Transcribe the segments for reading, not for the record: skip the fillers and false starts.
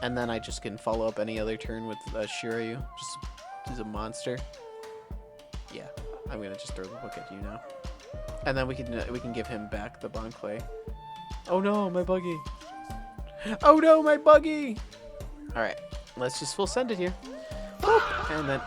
And then I just can follow up any other turn with Shiryu. Just as a monster. Yeah, I'm gonna just throw the book at you now. And then we can give him back the Bon Clay. Oh no, my buggy. Oh no, my buggy. Alright, let's just full send it here. Boop. And then...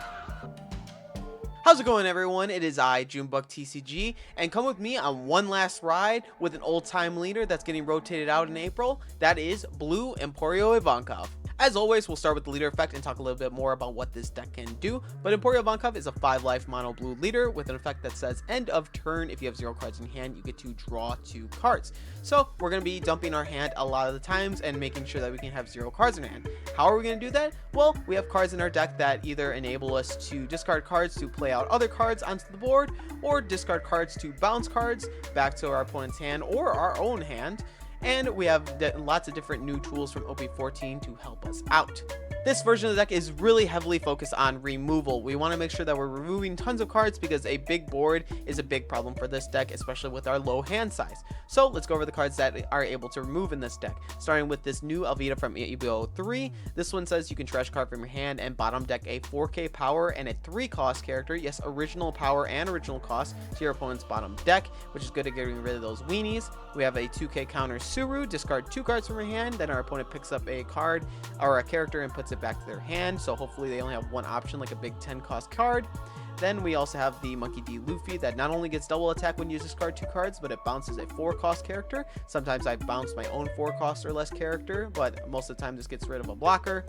How's it going, everyone? It is I, OP14 and come with me on one last ride with an old-time leader that's getting rotated out in April. That is Blue Emporio Ivankov. As always, we'll start with the leader effect and talk a little bit more about what this deck can do. But Emporio Ivankov is a 5-life mono blue leader with an effect that says end of turn. If you have 0 cards in hand, you get to draw 2 cards. So we're going to be dumping our hand a lot of the times and making sure that we can have 0 cards in our hand. How are we going to do that? Well, we have cards in our deck that either enable us to discard cards to play out other cards onto the board, or discard cards to bounce cards back to our opponent's hand or our own hand. And we have lots of different new tools from OP14 to help us out. This version of the deck is really heavily focused on removal. We want to make sure that we're removing tons of cards because a big board is a big problem for this deck, especially with our low hand size. So let's go over the cards that are able to remove in this deck. Starting with this new Alvida from EB03. This one says you can trash a card from your hand and bottom deck a 4K power and a 3 cost character. Yes, original power and original cost to your opponent's bottom deck, which is good at getting rid of those weenies. We have a 2K counter Suru. Discard 2 cards from your hand, then our opponent picks up a card or a character and puts it back to their hand, so hopefully they only have one option, like a big 10 cost card. Then we also have the Monkey D. Luffy that not only gets double attack when you discard 2 cards, but it bounces a 4 cost character. Sometimes I bounce my own 4 cost or less character, but most of the time this gets rid of a blocker.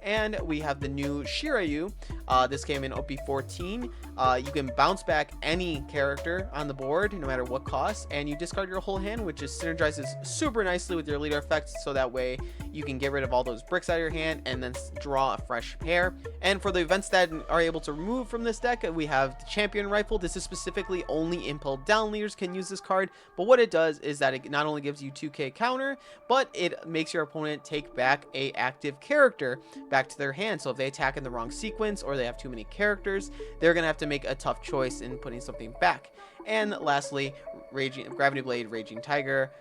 And we have the new Shiryu. This came in OP14. You can bounce back any character on the board, no matter what cost, and you discard your whole hand, which just synergizes super nicely with your leader effects, so that way you can get rid of all those bricks out of your hand and then draw a fresh pair. And for the events that are able to remove from this deck, we have the Champion Rifle. This is specifically only impel down leaders can use this card, but what it does is that it not only gives you 2K counter, but it makes your opponent take back a active character back to their hand. So if they attack in the wrong sequence or they have too many characters, they're gonna have to make a tough choice in putting something back. And lastly, Gravity Blade Raging Tiger.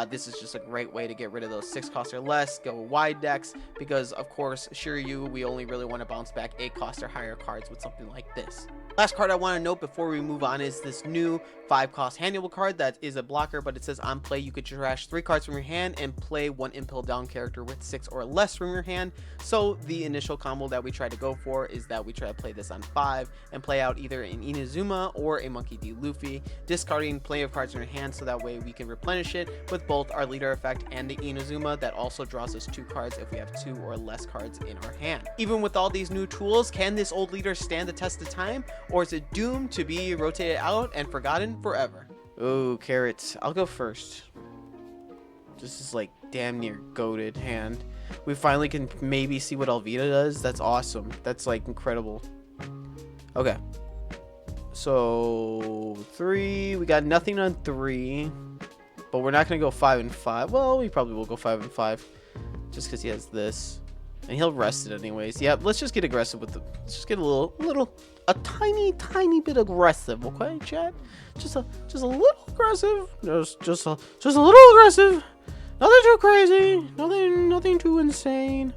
This is just a great way to get rid of those 6 cost or less, go wide decks, because of course Shiryu, we only really want to bounce back 8 cost or higher cards with something like this. Last card I want to note before we move on is this new 5 cost handleable card that is a blocker, but it says on play you could trash 3 cards from your hand and play 1 impel down character with 6 or less from your hand. So the initial combo that we try to go for is that we try to play this on 5 and play out either an Inazuma or a Monkey D. Luffy, discarding plenty of cards in your hand so that way we can replenish it with both our leader effect and the Inazuma that also draws us 2 cards if we have 2 or less cards in our hand. Even with all these new tools, can this old leader stand the test of time, or is it doomed to be rotated out and forgotten forever? Oh, carrots. I'll go first. This is like damn near goated hand. We finally can maybe see what Alvida does. That's awesome. That's like incredible. Okay. So 3. We got nothing on 3. But we're not going to go 5 and 5. Well, we probably will go 5 and 5. Just because he has this. And he'll rest it anyways. Yeah, let's just get aggressive with the... Let's just get a tiny bit aggressive, okay, chat? Just a little aggressive. Just a little aggressive. Nothing too crazy. Nothing too insane.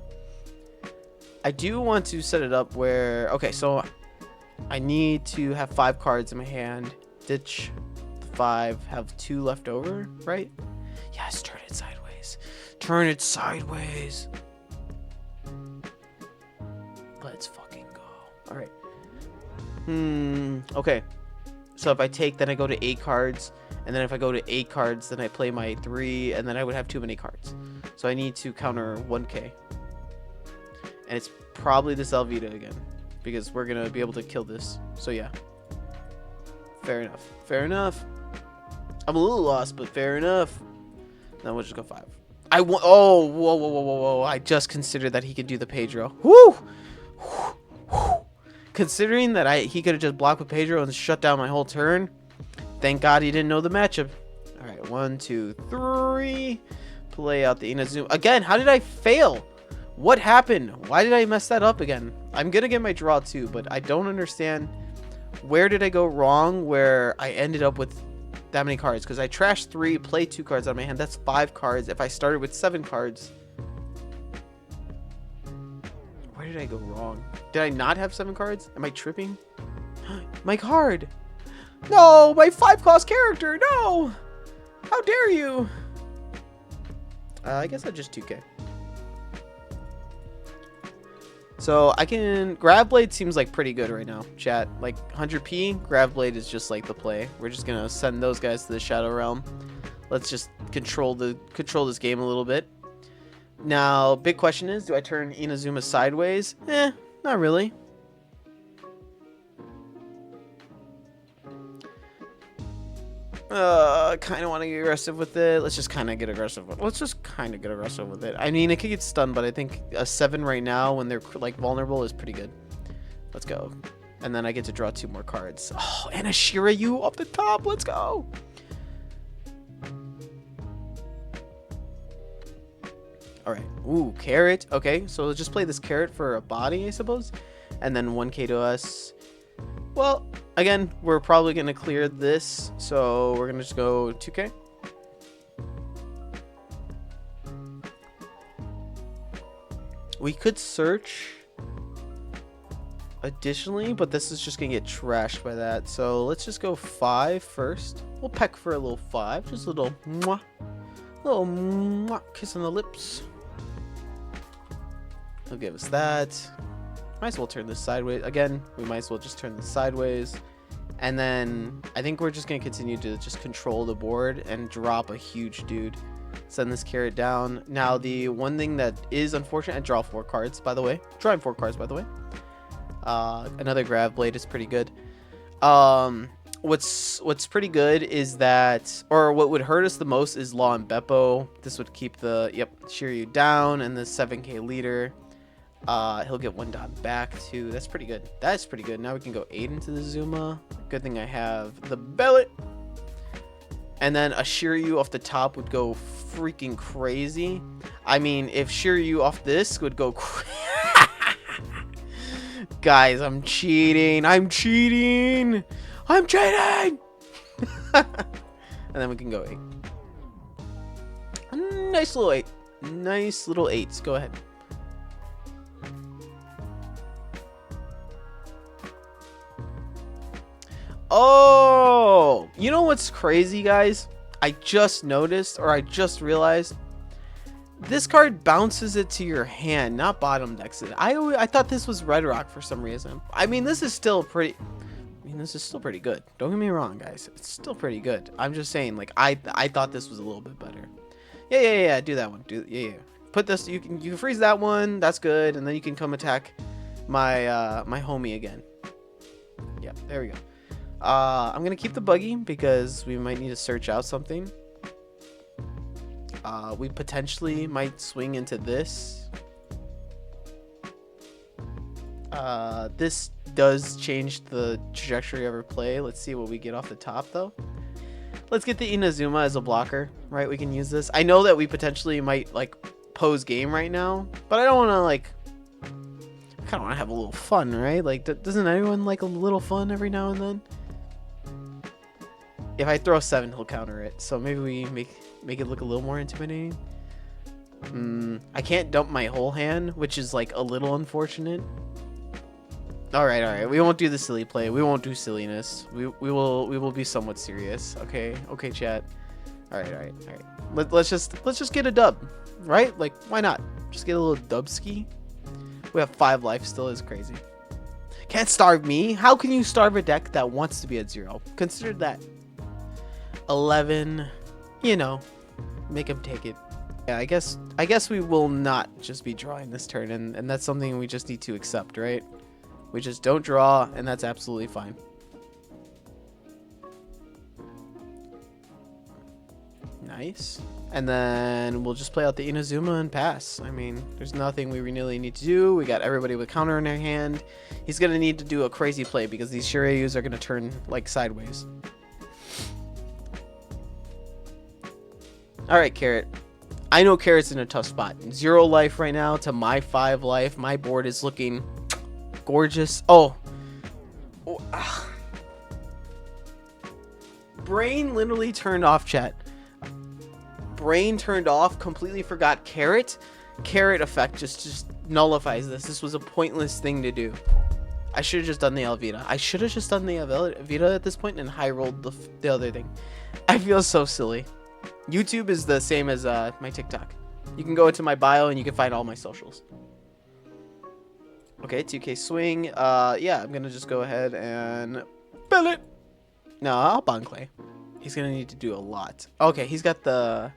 I do want to set it up where... Okay, so I need to have 5 cards in my hand. Ditch 5, have 2 left over, right? Yes, turn it sideways. Turn it sideways. Let's fucking go. All right. Okay. So if I take, then I go to 8 cards, and then if I go to 8 cards, then I play my 3, and then I would have too many cards. So I need to counter 1K. And it's probably this Alvida again, because we're gonna be able to kill this. So yeah. Fair enough. Fair enough. I'm a little lost, but fair enough. Now we'll just go 5. Oh, whoa. I just considered that he could do the Pedro. Woo! Considering that he could have just blocked with Pedro and shut down my whole turn. Thank God he didn't know the matchup. All right, 1, 2, 3. Play out the Inazuma. Again, how did I fail? What happened? Why did I mess that up again? I'm going to get my draw too, but I don't understand. Where did I go wrong where I ended up with that many cards? Because I trashed 3, played 2 cards out of my hand. That's 5 cards. If I started with 7 cards, Where did I go wrong? Did I not have 7 cards? Am I tripping? My card! No! My 5-cost character! No! How dare you! I guess I'll just 2K. So I can... Grav Blade seems like pretty good right now, chat. Like 100p, Grav Blade is just like the play. We're just gonna send those guys to the Shadow Realm. Let's just control this game a little bit. Now, big question is, do I turn Inazuma sideways? Not really. Kind of want to get aggressive with it. Let's just kind of get aggressive with it. I mean, it could get stunned, but I think a 7 right now when they're like vulnerable is pretty good. Let's go. And then I get to draw 2 more cards. Oh, and a Shiryu off the top. Let's go. All right. Ooh, carrot. Okay, so let's just play this carrot for a body, I suppose. And then 1k to us. Well, again, we're probably going to clear this, so we're going to just go 2k. We could search additionally, but this is just going to get trashed by that. So let's just go 5 first. We'll peck for a little 5, just a little mwah. Little mwah, kiss on the lips. He'll give us that. Might as well turn this sideways. Again, we might as well just turn this sideways. And then I think we're just going to continue to just control the board and drop a huge dude. Send this carrot down. Now, the one thing that is unfortunate, I draw 4 cards, by the way. Drawing 4 cards, by the way. Another Grav Blade is pretty good. What's pretty good is that, or what would hurt us the most is Law and Beppo. This would keep the, Shiryu down and the 7k leader. He'll get 1 dot back too. That's pretty good. That's pretty good. Now we can go 8 into the Zuma. Good thing I have the Bellet. And then a Shiryu off the top would go freaking crazy. I mean, if Shiryu off this would go guys, I'm cheating. I'm cheating. I'm cheating. And then we can go 8. Nice little 8. Nice little 8s. Go ahead. Oh, you know what's crazy, guys? I just noticed, or I just realized, this card bounces it to your hand, not bottom decks it. I thought this was Red Rock for some reason. I mean, this is still pretty. This is still pretty good. Don't get me wrong, guys. It's still pretty good. I'm just saying, like, I thought this was a little bit better. Yeah. Do that one. Yeah. Put this. You can freeze that one. That's good. And then you can come attack my my homie again. Yeah. There we go. I'm gonna keep the buggy because we might need to search out something. We potentially might swing into this. This does change the trajectory of our play. Let's see what we get off the top, though. Let's get the Inazuma as a blocker, right? We can use this. I know that we potentially might, like, pose game right now, but I don't want to, like... I kind of want to have a little fun, right? Like, doesn't anyone like a little fun every now and then? If I throw 7, he'll counter it. So maybe we make it look a little more intimidating. I can't dump my whole hand, which is like a little unfortunate. All right. We won't do the silly play. We won't do silliness. We will be somewhat serious. Okay, chat. All right. Let's just get a dub, right? Like, why not? Just get a little dub ski. We have 5 life still. Is crazy. Can't starve me. How can you starve a deck that wants to be at 0? Consider that. 11, you know, make him take it. Yeah, I guess we will not just be drawing this turn, and that's something we just need to accept, right? We just don't draw, and that's absolutely fine. Nice. And then we'll just play out the Inazuma and pass. I mean, there's nothing we really need to do. We got everybody with counter in their hand. He's gonna need to do a crazy play because these Shiryus are gonna turn like sideways. Alright, Carrot. I know Carrot's in a tough spot. 0 life right now to my 5 life. My board is looking gorgeous. Brain literally turned off, chat. Brain turned off. Completely forgot Carrot. carrot effect just nullifies this. This was a pointless thing to do. I should have just done the Elvita. I should have just done the Elvita at this point and high rolled the other thing. I feel so silly. YouTube is the same as my TikTok. You can go into my bio and you can find all my socials. Okay, 2K swing. Yeah, I'm gonna just go ahead and bill it. No, I'll bond clay. He's gonna need to do a lot. Okay, he's got the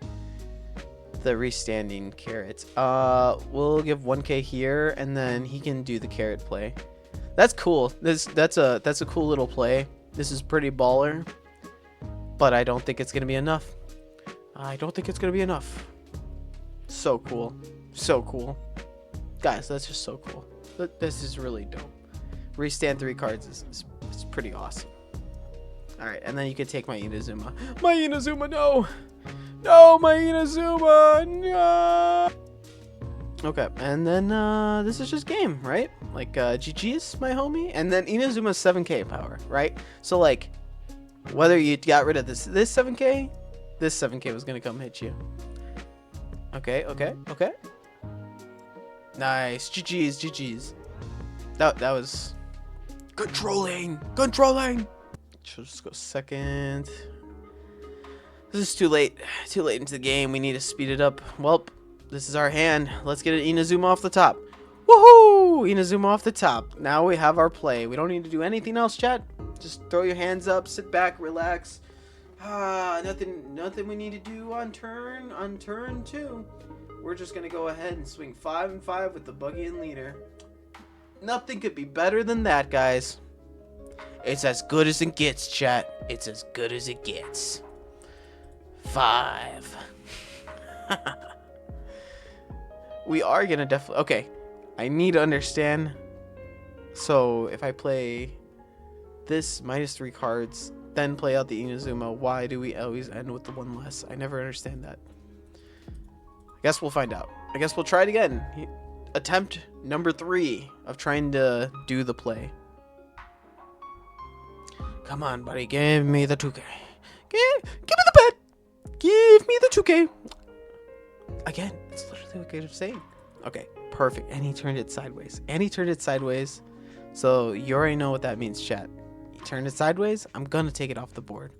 restanding carrot. We'll give 1K here, and then he can do the carrot play. That's cool. That's a cool little play. This is pretty baller, but I don't think it's gonna be enough. I don't think it's gonna be enough. So cool, so cool, guys. That's just so cool. This is really dope. Restand 3 cards is pretty awesome. All right, and then you can take my Inazuma. My Inazuma, no, no, my Inazuma, no. Okay, and then this is just game, right? Like GG's, my homie, and then Inazuma's 7K power, right? So like, whether you got rid of this 7K, this 7K was gonna come hit you. Okay, okay, okay. Nice, GG's. That was controlling. She'll just go second. This is too late into the game. We need to speed it up. Welp. This is our hand. Let's get an Inazuma off the top. Woohoo! Inazuma off the top. Now we have our play. We don't need to do anything else, chat. Just throw your hands up, sit back, relax. Nothing we need to do on turn 2. We're just gonna go ahead and swing 5 and 5 with the buggy and leader. Nothing could be better than that, guys. It's as good as it gets, chat. It's as good as it gets. 5. We are gonna definitely... Okay, I need to understand. So, if I play this -3 cards, then play out the Inazuma, why do we always end with the 1 less? I never understand that. I guess we'll find out. I guess we'll try it again. Attempt number 3 of trying to do the play. Come on, buddy. Give me the 2K. Give me the bet. Give me the 2K. Again, it's literally what I'm saying. Okay, perfect. And he turned it sideways. So you already know what that means, chat. He turned it sideways. I'm gonna take it off the board.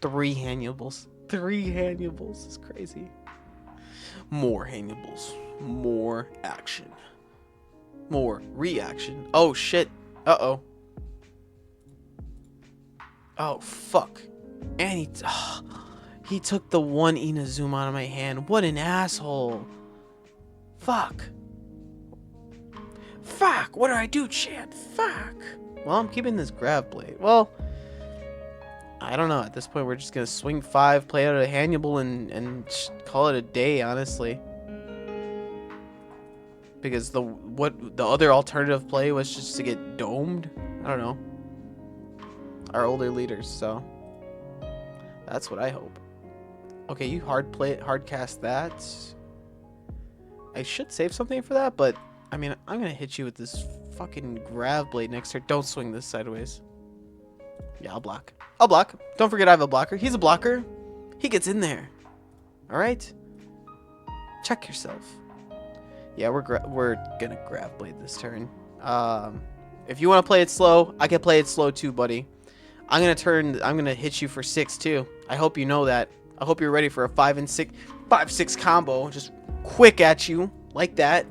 3 Hannibles. 3 Hannibles is crazy. More Hannibles. More action. More reaction. Oh shit. Uh-oh. Oh fuck. And he took the 1 Inazuma out of my hand. What an asshole. Fuck. Fuck. What do I do, chat? Fuck. Well, I'm keeping this grab blade. Well, I don't know. At this point, we're just going to swing 5, play out a Hannibal, and call it a day, honestly. Because the other alternative play was just to get domed. I don't know. Our older leaders, so that's what I hope. Okay, you hard cast that. I should save something for that, but I mean, I'm gonna hit you with this fucking grab blade next turn. Don't swing this sideways. Yeah, I'll block. Don't forget I have a blocker. He's a blocker. He gets in there. All right. Check yourself. Yeah, we're gonna grab blade this turn. If you want to play it slow, I can play it slow too, buddy. I'm gonna hit you for 6 too. I hope you know that. I hope you're ready for a 5-6 combo. Just quick at you like that.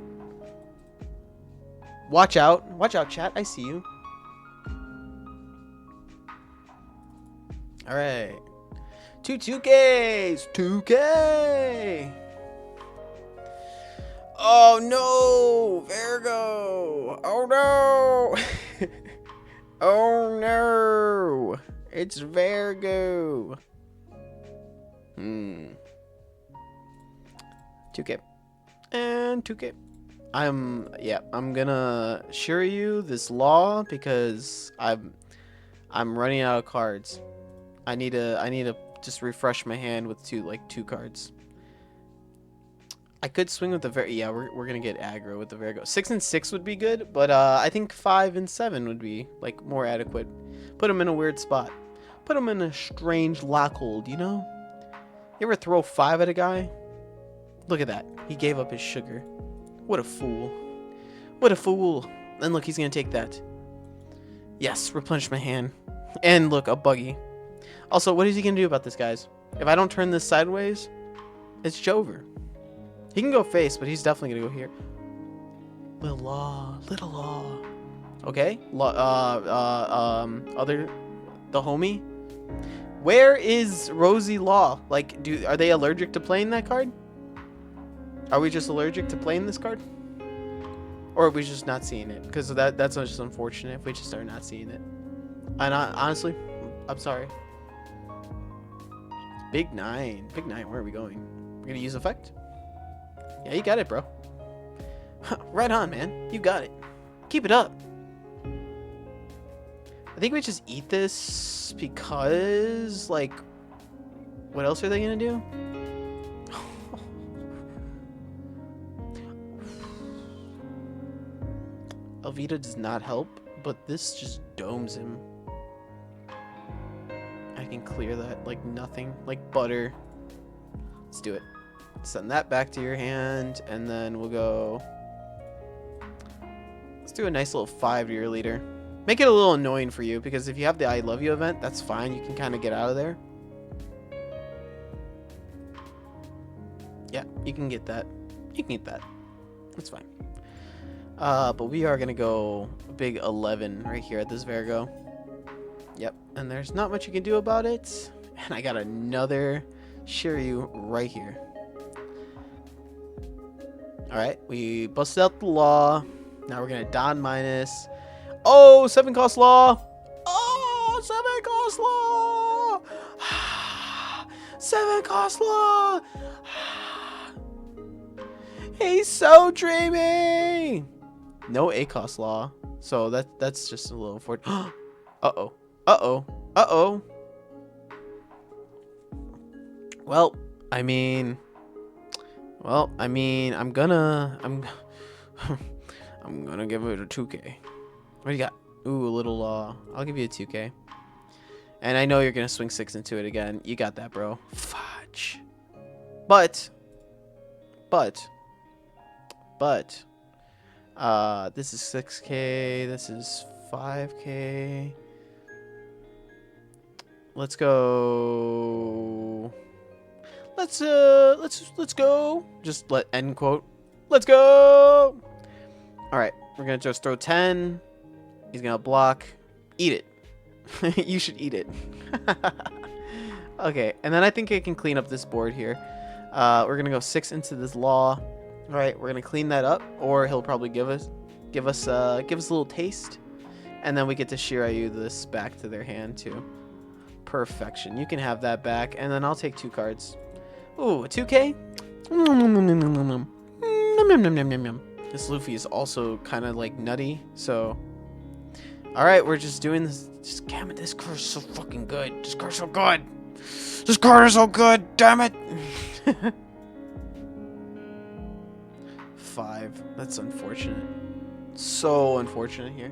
Watch out, chat. I see you. All right, 2Ks, 2K. Oh no, Virgo. Oh no. Oh no. It's Virgo. 2K. And 2K. I'm gonna assure you this law because I'm running out of cards. I need to just refresh my hand with two cards. I could swing with the we're gonna get aggro with the Virgo. 6 and 6 would be good, but I think 5 and 7 would be like more adequate. Put him in a weird spot. Put him in a strange lock hold, you know? You ever throw 5 at a guy? Look at that. He gave up his sugar. What a fool. What a fool. And look, he's going to take that. Yes, replenish my hand. And look, a buggy. Also, what is he going to do about this, guys? If I don't turn this sideways, it's Jover. He can go face, but he's definitely going to go here. Little Law. Little Law. Okay. The homie. Where is Rosie Law? Like, are they allergic to playing that card? Are we just allergic to playing this card? Or are we just not seeing it? Because that's just unfortunate if we just are not seeing it. And honestly, I'm sorry. Big 9. Big 9, where are we going? We're going to use effect? Yeah, you got it, bro. Right on, man. You got it. Keep it up. I think we just eat this because, like, what else are they going to do? Alvita does not help, but this just domes him. I can clear that like nothing, like butter. Let's do it. Send that back to your hand, and then we'll go. Let's do a nice little 5 to your leader. Make it a little annoying for you, because if you have the I love you event, that's fine. You can kind of get out of there. Yeah, you can get that. You can get that. That's fine. But we are gonna go a big 11 right here at this Virgo. Yep, and there's not much you can do about it. And I got another Shiryu right here. Alright, we busted out the Law. Now we're gonna Don minus. Oh, 7 cost Law. Oh, 7 cost Law. 7 cost Law. He's so dreamy. No ACOS Law, so that's just a little for. Uh-oh. Uh-oh. Uh-oh. Well, I mean, I'm gonna give it a 2K. What do you got? Ooh, a little Law. I'll give you a 2K. And I know you're gonna swing 6 into it again. You got that, bro. Fudge. But this is 6K, this is 5K. Let's go. Let's go. Just let end quote. Let's go. All right, we're going to just throw 10. He's going to block. Eat it. You should eat it. Okay, and then I think I can clean up this board here. We're going to go 6 into this Law. All right, we're gonna clean that up, or he'll probably give us a little taste, and then we get to Shiryu this back to their hand too. Perfection. You can have that back, and then I'll take 2 cards. Ooh, a 2K. This Luffy is also kind of like nutty, so. All right, we're just doing this. Just damn it, this card is so fucking good. This card is so good. This card is so good. Damn it. 5. That's unfortunate. So unfortunate here.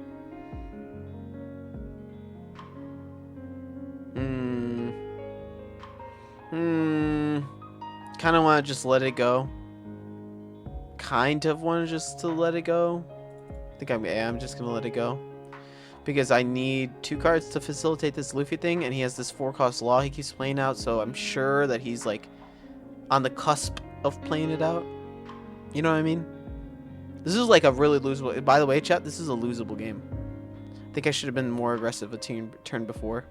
Kind of want to just let it go. Kind of want to just to let it go. I think I'm just gonna let it go, because I need 2 cards to facilitate this Luffy thing, and he has this 4 cost Law he keeps playing out, so I'm sure that he's like on the cusp of playing it out. You know what I mean? This is like a really losable. By the way, chat, this is a losable game. I think I should have been more aggressive a turn before.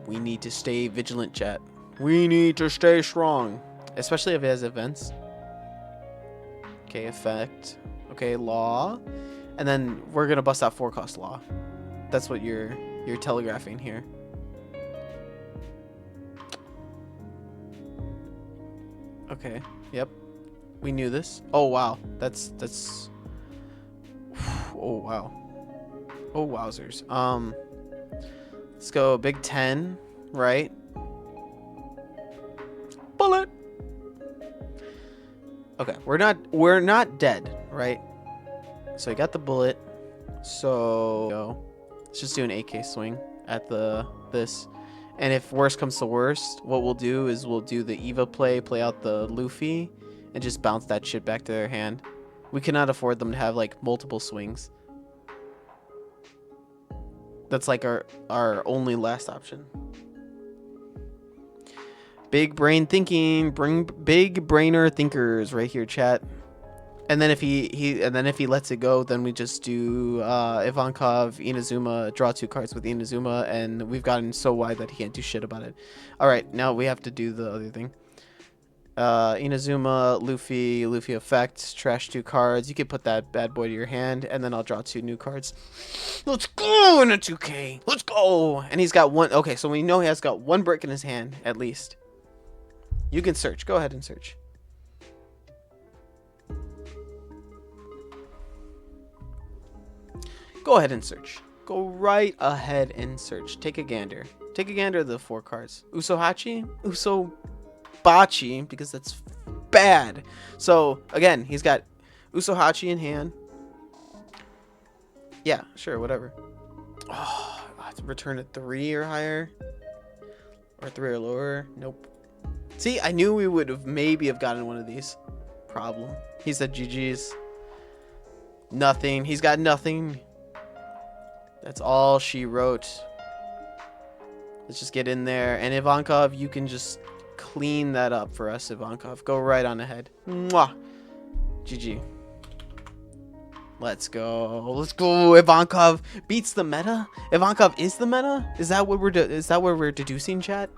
We need to stay vigilant, chat. We need to stay strong, especially if it has events. Okay, effect. Okay, Law, and then we're gonna bust out 4 cost Law. That's what you're telegraphing here. Okay. Yep. We knew this. Oh wow. That's. Oh wow. Oh wowzers. Let's go big 10, right? Bullet. Okay, we're not dead, right? So I got the bullet. So let's just do an AK swing at this. And if worst comes to worst, what we'll do is we'll do the Eva play out the Luffy, and just bounce that shit back to their hand. We cannot afford them to have like multiple swings. That's like our only last option. Big brain thinking, bring big brainer thinkers right here, chat. And then if he lets it go, then we just do Ivankov, Inazuma, draw 2 cards with Inazuma, and we've gotten so wide that he can't do shit about it. All right, now we have to do the other thing. Inazuma, Luffy effect, trash 2 cards. You can put that bad boy to your hand, and then I'll draw 2 new cards. Let's go in a 2K. Let's go. And he's got 1. Okay, so we know he has got 1 brick in his hand at least. You can search. Go ahead and search. Go ahead and search. Go right ahead and search. Take a gander. Take a gander at the 4 cards. Usohachi? Usobachi, because that's bad. So, again, he's got Usohachi in hand. Yeah, sure, whatever. Oh, I have to return a 3 or higher. Or 3 or lower. Nope. See, I knew we would have maybe have gotten one of these. Problem. He said GG's. Nothing. He's got nothing. That's all she wrote. Let's just get in there. And Ivankov, you can just clean that up for us, Ivankov. Go right on ahead. Mwah. GG. Let's go. Let's go. Ivankov beats the meta. Ivankov is the meta. Is that what we're deducing, chat?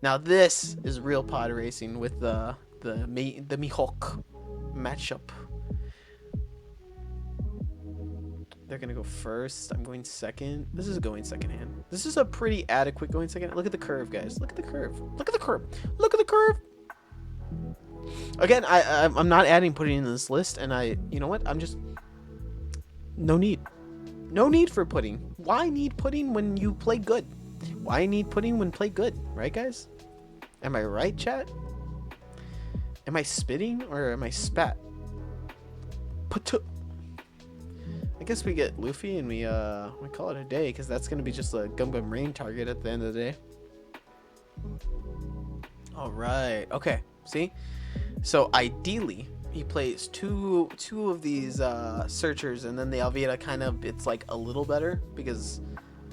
Now this is real pod racing with the Mihawk matchup. They're gonna go first. I'm going second. This is going second hand. This is a pretty adequate going second. Look at the curve, guys. Look at the curve. Look at the curve. Look at the curve. Again, I'm not adding putting in this list, and you know what? I'm just no need for putting. Why need putting when you play good? Why need putting when play good? Right, guys? Am I right, chat? Am I spitting or am I spat? I guess we get Luffy and we call it a day, because that's gonna be just a Gum Gum Rain target at the end of the day. All right. Okay. See. So ideally, he plays two of these searchers, and then the Alvida kind of, it's like a little better because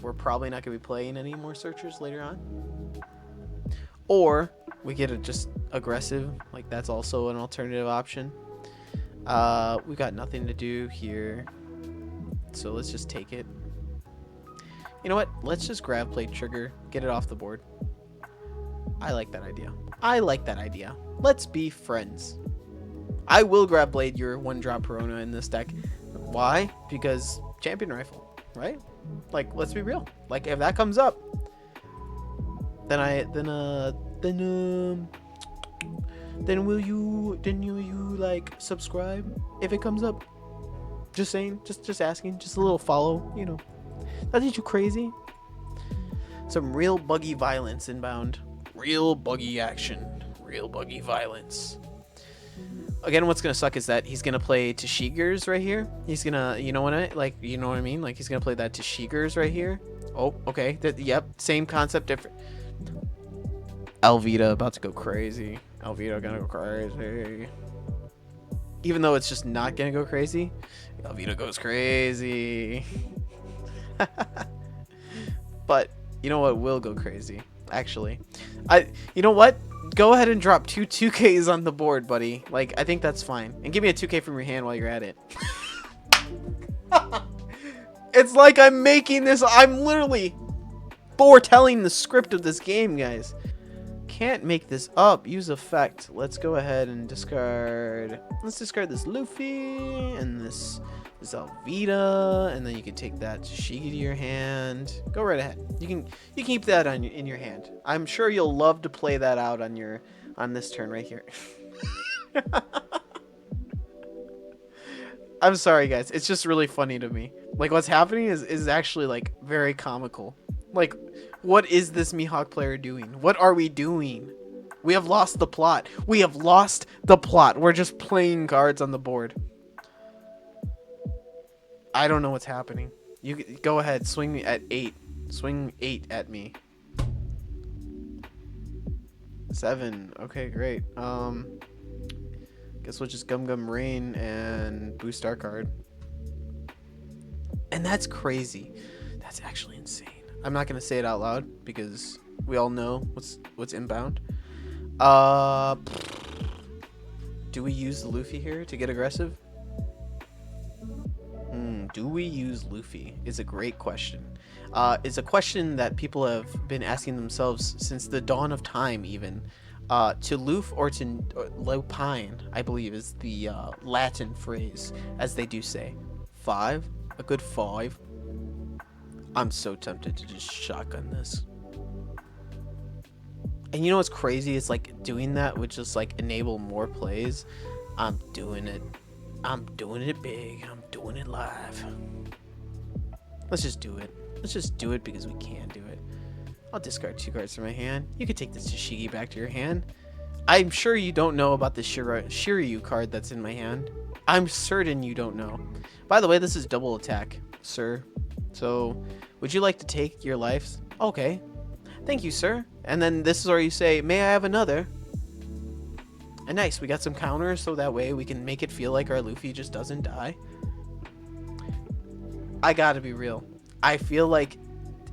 we're probably not gonna be playing any more searchers later on. Or we get it just aggressive, like that's also an alternative option. We got nothing to do here, so let's just take it. You know what? Let's just grab play trigger, get it off the board. I like that idea. I like that idea. Let's be friends. I will grab Blade your 1-drop Perona in this deck. Why? Because champion rifle, right? Like, let's be real. Like, if that comes up, then will you like subscribe if it comes up? Just saying, just asking, just a little follow, you know. Nothing too crazy. Some real buggy violence inbound. Real buggy action. Real buggy violence. Again, what's gonna suck is that he's gonna play Tashigers right here. He's gonna, you know what I mean? Like, he's gonna play that Tashigers right here. Oh, okay. Yep, same concept, different. Alvida about to go crazy. Alvida gonna go crazy. Even though it's just not gonna go crazy, Alvida goes crazy. But you know what will go crazy? Actually, you know what? Go ahead and drop 2 2Ks on the board, buddy. Like, I think that's fine. And give me a 2K from your hand while you're at it. It's like I'm making this. I'm literally foretelling the script of this game, guys. Can't make this up. Use effect. Let's go ahead and discard. Let's discard this Luffy and this Alvida, and then you can take that Shigi to your hand. Go right ahead. You can keep that in your hand. I'm sure you'll love to play that out on this turn right here. I'm sorry, guys. It's just really funny to me. Like, what's happening is actually like very comical. Like, what is this Mihawk player doing? What are we doing? We have lost the plot. We have lost the plot. We're just playing cards on the board. I don't know what's happening. You go ahead, swing me at 8. Swing 8 at me. 7. Okay, great. Guess we'll just Gum Rain and boost our card. And that's crazy. That's actually insane. I'm not gonna say it out loud because we all know what's inbound. Do we use the Luffy here to get aggressive? Do we use Luffy? Is a great question. It's a question that people have been asking themselves since the dawn of time, even. To loof or to lopine, I believe, is the Latin phrase, as they do say. 5? A good 5? I'm so tempted to just shotgun this. And you know what's crazy? It's like doing that would just like enable more plays. I'm doing it. I'm doing it big. I'm doing it live. Let's just do it. Let's just do it because we can do it. I'll discard 2 cards from my hand. You could take this Tashigi back to your hand. I'm sure you don't know about the Shiryu card that's in my hand. I'm certain you don't know. By the way, this is double attack, sir. So, would you like to take your lives? Okay. Thank you, sir. And then this is where you say, may I have another? And nice, we got some counters so that way we can make it feel like our Luffy just doesn't die. I gotta be real. I feel like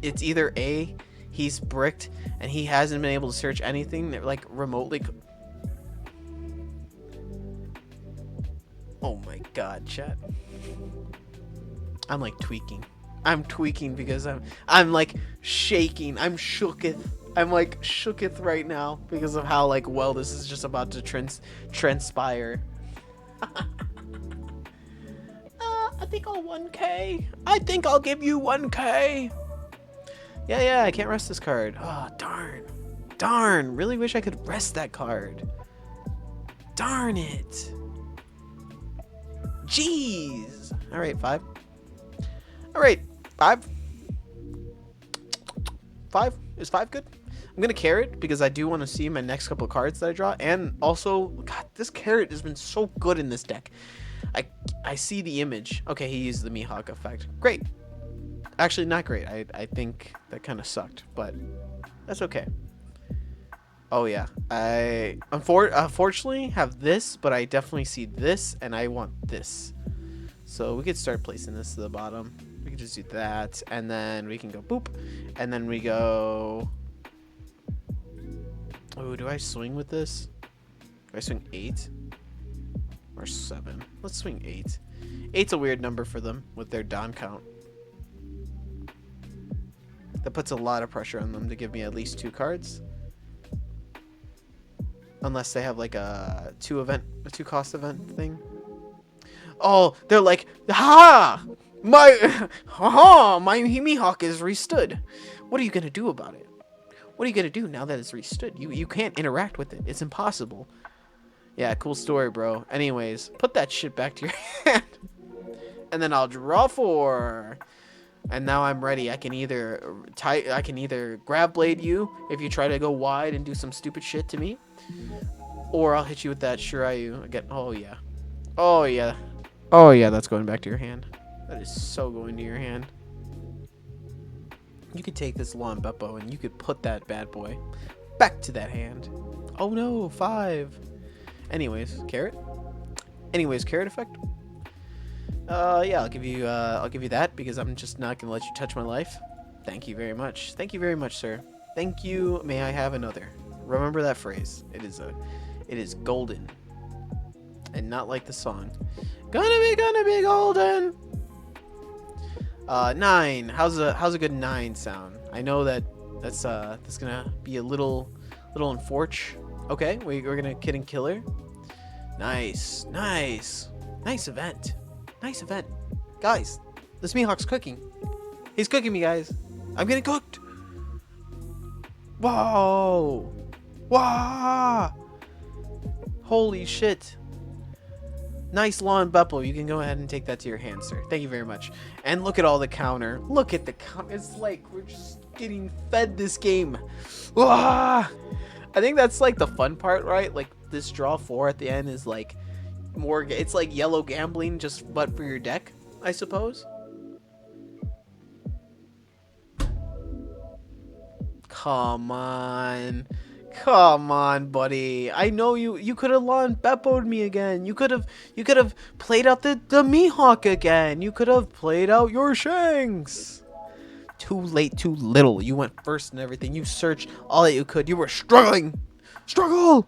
it's either A, he's bricked and he hasn't been able to search anything that like remotely. Oh my god, chat. I'm like tweaking. I'm tweaking because I'm like shaking. I'm shooketh. I'm like shooketh right now because of how like well this is just about to transpire. I think I'll 1k. I think I'll give you 1k. Yeah, I can't rest this card. Oh, darn. Darn. Really wish I could rest that card. Darn it. Jeez. All right, 5. All right, 5. 5? Is 5 good? I'm going to carrot because I do want to see my next couple of cards that I draw. And also, God, this carrot has been so good in this deck. I see the image. Okay, he used the Mihawk effect. Great. Actually, not great. I think that kind of sucked, but that's okay. Oh, yeah. I unfortunately have this, but I definitely see this, and I want this. So we could start placing this to the bottom. We can just do that, and then we can go boop, and then we go... Oh, do I swing with this? Do I swing 8? Or 7? Let's swing 8. 8's a weird number for them with their Don count. That puts a lot of pressure on them to give me at least 2 cards. Unless they have like a 2 cost event thing. Oh, they're like, ha! My Mihawk is restood. What are you gonna do about it? What are you gonna do now that it's restood? You can't interact with it. It's impossible. Yeah, cool story, bro. Anyways, put that shit back to your hand. And then I'll draw 4. And now I'm ready. I can either grab blade you if you try to go wide and do some stupid shit to me. Or I'll hit you with that Shiryu again. Oh yeah. Oh yeah. Oh yeah, that's going back to your hand. That is so going to your hand. You could take this Lon Beppo and you could put that bad boy back to that hand. Oh no, 5. Anyways, carrot. Anyways, carrot effect. Yeah, I'll give you that because I'm just not gonna let you touch my life. Thank you very much. Thank you very much, sir. Thank you. May I have another? Remember that phrase. It is golden, and not like the song. Gonna be golden. 9. How's a good 9 sound? I know that's gonna be a little unfortunate. Okay, we're gonna kid and killer. Nice event. Nice event. Guys, this Mihawk's cooking. He's cooking me, guys. I'm getting cooked. Whoa. Wow. Holy shit. Nice Lon Beppo. You can go ahead and take that to your hand, sir. Thank you very much. And look at all the counter. Look at the counter. It's like we're just getting fed this game. Wah. I think that's like the fun part, right? Like this draw 4 at the end is like more, it's like yellow gambling just but for your deck, I suppose. Come on. Come on, buddy. I know you could have lawn Beppo'd me again. You could have played out the Mihawk again. You could have played out your Shanks. Too late, too little. You went first and everything. You searched all that you could. You were struggling. Struggle.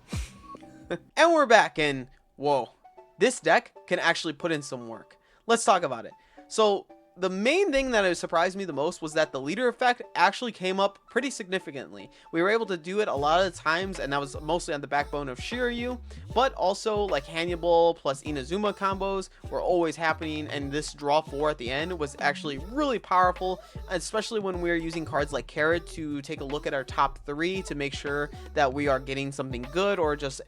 And we're back, and whoa. This deck can actually put in some work. Let's talk about it. So the main thing that surprised me the most was that the leader effect actually came up pretty significantly. We were able to do it a lot of the times, and that was mostly on the backbone of Shiryu, but also like Hannibal plus Inazuma combos were always happening, and this draw 4 at the end was actually really powerful, especially when we were using cards like Carrot to take a look at our top 3 to make sure that we are getting something good, or just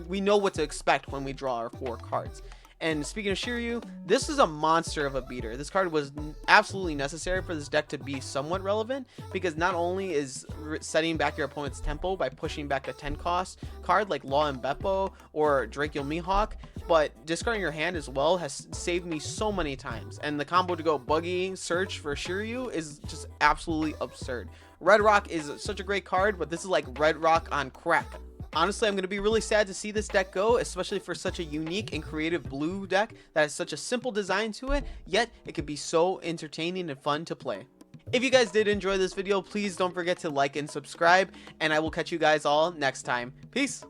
we know what to expect when we draw our 4 cards. And speaking of Shiryu, this is a monster of a beater. This card was absolutely necessary for this deck to be somewhat relevant, because not only is setting back your opponent's tempo by pushing back a 10 cost card like Law and Beppo or Draco Mihawk, but discarding your hand as well has saved me so many times. And the combo to go Buggy Search for Shiryu is just absolutely absurd. Red Rock is such a great card, but this is like Red Rock on crack. Honestly, I'm going to be really sad to see this deck go, especially for such a unique and creative blue deck that has such a simple design to it, yet it can be so entertaining and fun to play. If you guys did enjoy this video, please don't forget to like and subscribe, and I will catch you guys all next time. Peace!